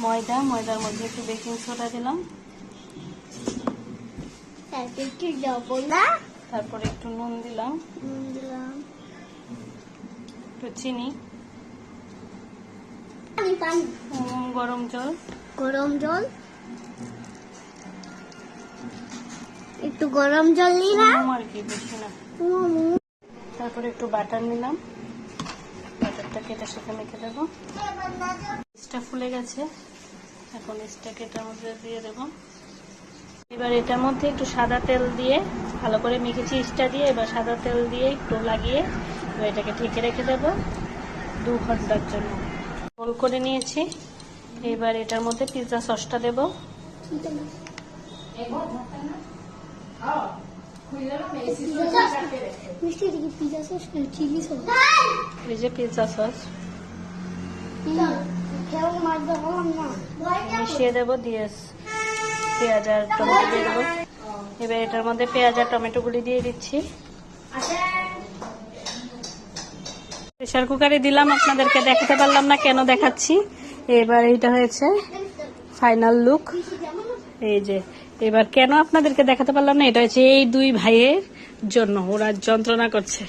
ময়দার মধ্যে একটু বেকিং সোডা দিলাম, তারপরে একটু নুন দিলাম, একটু চিনি, গরম জল, একটু গরম জল নিলাম আর কি, বেশি না। তারপরে একটু বাটার নিলাম, বাটারটাকে এটার সাথে মেখে দেবো। ইস্টটা ফুলে গেছে, এখন ইস্টটাকে এটার মধ্যে দিয়ে দেবো। এবার এটার মধ্যে একটু সাদা তেল দিয়ে ভালো করে মেখেছি ইস্টটা দিয়ে, এবার সাদা তেল দিয়ে একটু লাগিয়ে এবার এটাকে ঢেকে রেখে দেবো 2 ঘন্টার জন্য। গোল করে নিয়েছি, এবার এটার মধ্যে পিৎজা সসটা দেবো। এই যে পিৎজা সস মিশিয়ে দেবো, দিয়ে পেঁয়াজ আর টমেটো দিয়ে দেবো। এবার এটার মধ্যে পেঁয়াজ আর টমেটো গুলি দিয়ে দিচ্ছি। প্রেসার কুকারে দিলাম, আপনাদেরকে দেখাতে পারলাম না, কেন দেখাচ্ছি। এবার এইটা হয়েছে ফাইনাল লুক। এই যে এবার কেন আপনাদেরকে দেখাতে পারলাম না, এটা হচ্ছে এই 2 ভাইয়ের জন্য, ওরা যন্ত্রণা করছে।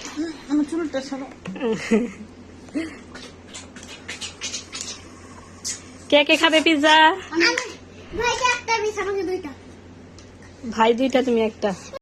কে কে খাবে পিৎজা? ভাই 2টা, তুমি 1টা।